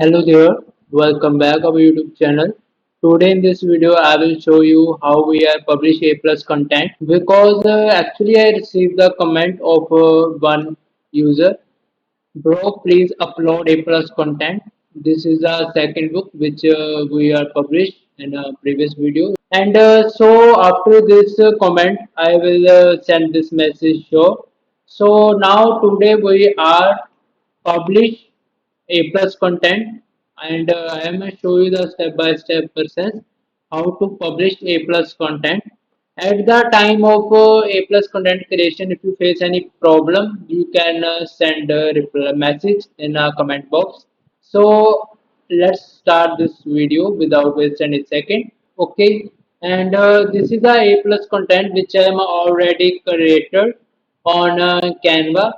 Hello there, welcome back our YouTube channel. Today in this video I will show you how we are publish A plus content because actually I received the comment of one user. Bro, please upload A plus content. This is the second book which we are published in a previous video. And so after this comment, I will send this message show. So now today we are publish A plus content, and I am going to show you the step by step process how to publish A plus content. At the time of A plus content creation, if you face any problem, you can send a reply message in a comment box. So let's start this video without wasting any second. Okay, and this is the A plus content which I am already created on Canva.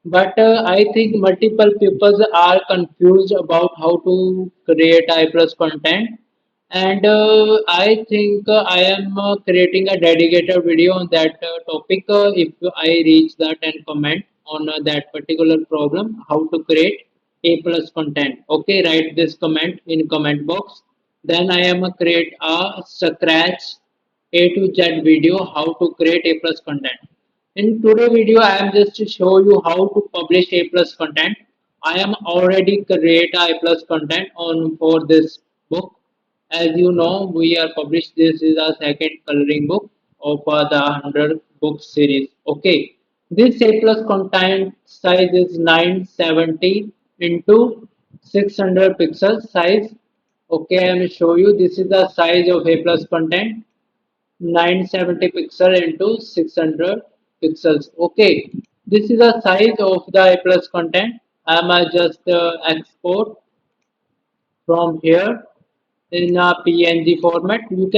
But I think multiple people are confused about how to create A plus content, and I think I am creating a dedicated video on that topic if I reach that and comment on that particular problem how to create A plus content. Okay, write this comment in comment box. Then I am create a scratch A to Z video how to create A plus content. In today video I am just to show you how to publish A plus content. I am already create A plus content on for this book. As you know, we are published. This is our second coloring book of the 100 book series. Okay, this A plus content size is 970 into 600 pixels size. Okay, I will show you. This is the size of A plus content. 970 pixel into 600 pixels. Okay, this is the size of the A plus content. I am just export from here in a PNG format. You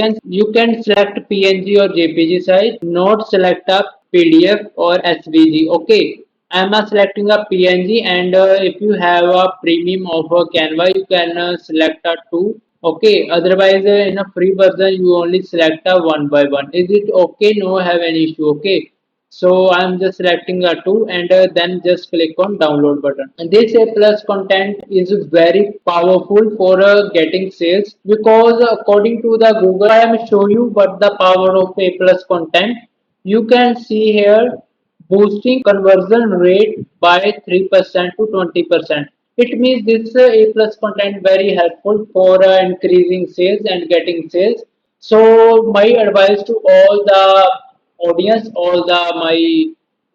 can select PNG or JPG size, not select a PDF or SVG. Okay, I am selecting a PNG, and if you have a premium of a Canva, you can select a two. Okay, otherwise in a free version you only select a one by one. Is it okay? No have any issue. Okay, so I'm just selecting a two, and then just click on download button. And this A plus content is very powerful for getting sales because according to the Google, I am show you what the power of A plus content. You can see here boosting conversion rate by 3% to 20%. It means this A plus content very helpful for increasing sales and getting sales. So my advice to all the audience, all the my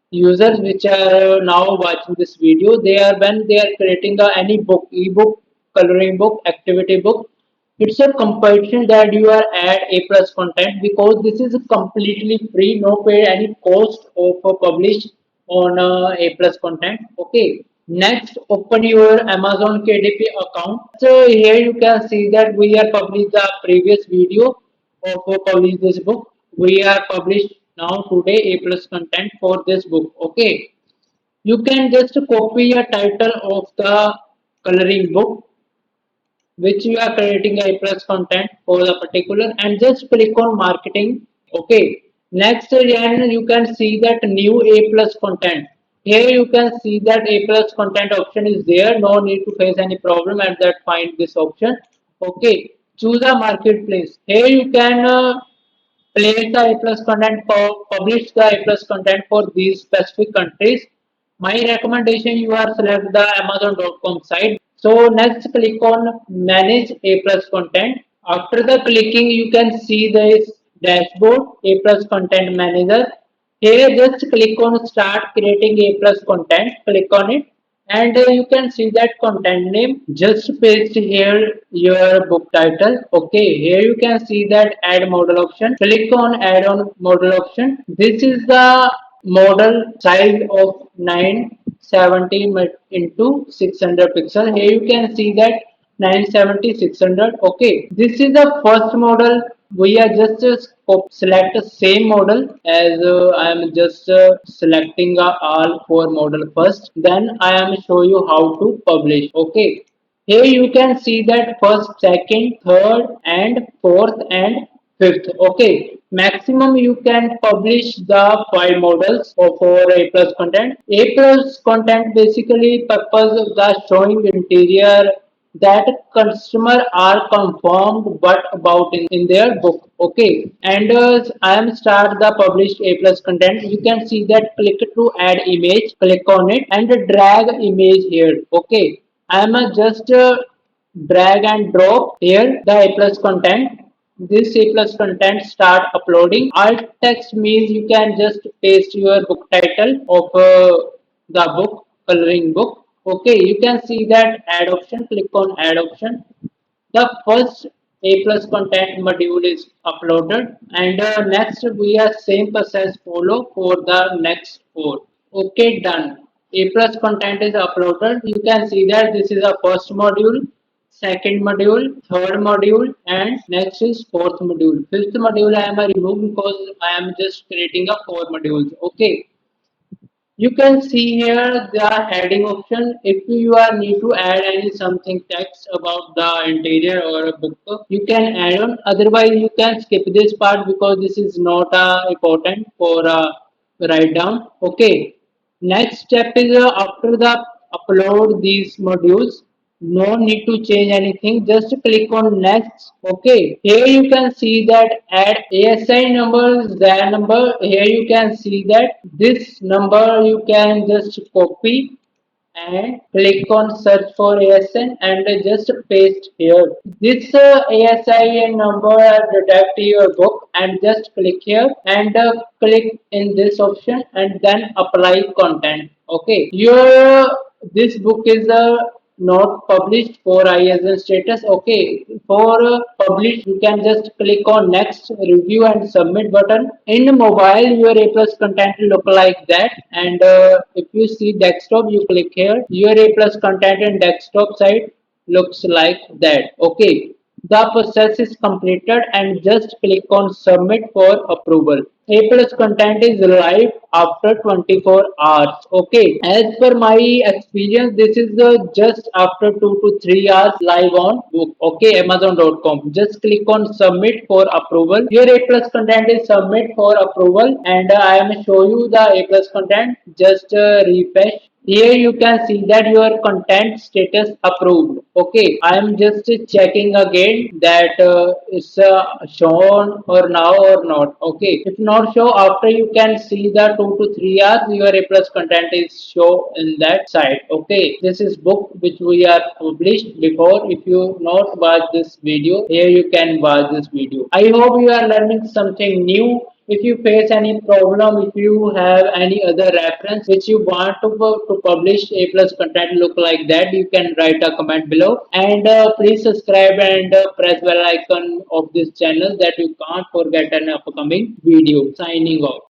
users which are now watching this video, they are when they are creating any book, ebook, coloring book, activity book, it's a compulsion that you are add A plus content because this is completely free, no pay any cost of publish on A plus content. Okay. Next, open your Amazon KDP account. So here you can see that we are published the previous video of publish this book. We are published now today A plus content for this book. Okay. You can just copy a title of the coloring book which you are creating a plus content for the particular and just click on marketing. Okay, next then you can see that new A plus content. Here you can see that A plus content option is there. No need to face any problem at that find this option. Okay, choose a marketplace. Here you can place the A plus content for publish the A plus content for these specific countries. My recommendation you are select the Amazon.com site. So next click on manage A plus content. After the clicking you can see this dashboard A plus content manager. Here just click on start creating A plus content. Click on it and you can see that content name. Just paste here your book title. Okay, here you can see that add model option. Click on add on model option. This is the model size of 970 into 600 pixel. Here you can see that 970 600. Okay, this is the first model. We are just select the same model as I am just selecting all four model first. Then I am show you how to publish. Okay, here you can see that first, second, third, and fourth and fifth. Okay, maximum you can publish the five models for A plus content. A plus content basically purpose of the showing interior that customer are confirmed what about in their book. Okay, and I am start the published a plus content. You can see that click to add image, click on it and drag image here. Okay, I am just drag and drop here the a plus content. This a plus content start uploading. Alt text means you can just paste your book title of the book, coloring book. Okay, you can see that add option. Click on add option. The first a plus content module is uploaded, and next we are same process follow for the next four. Okay, done. A plus content is uploaded. You can see that this is a first module, second module, third module, and next is fourth module. Fifth module I am remove because I am just creating a four modules. Okay, you can see here the heading option. If you are need to add any something text about the interior or a book, you can add on. Otherwise, you can skip this part because this is not important for write down. Okay. Next step is after the upload these modules, no need to change anything. Just click on next. Okay. Here you can see that add ASI number, that number. Here you can see that this number you can just copy and click on search for ASN and just paste here. This ASIN number detect your book and just click here and click in this option and then apply content. Okay, your this book is not published for ISN status. Okay, for published you can just click on next, review and submit button. In mobile your A plus content look like that, and if you see desktop you click here, your A plus content in desktop side looks like that. Okay, the process is completed and just click on submit for approval. A plus content is live after 24 hours. Okay, as per my experience, this is just after 2 to 3 hours live on book. Okay, Amazon.com. Just click on submit for approval. Your A plus content is submit for approval, and I am show you the A plus content. Just refresh. Here you can see that your content status approved. Okay, I am just checking again that it's shown or now or not. Okay, if not show, after you can see the 2 to 3 hours your A plus content is show in that site. Okay, this is book which we are published before. If you not watch this video, here you can watch this video. I hope you are learning something new. If you face any problem, if you have any other reference which you want to publish A plus content look like that, you can write a comment below. And please subscribe and press bell icon of this channel that you can't forget an upcoming video. Signing off.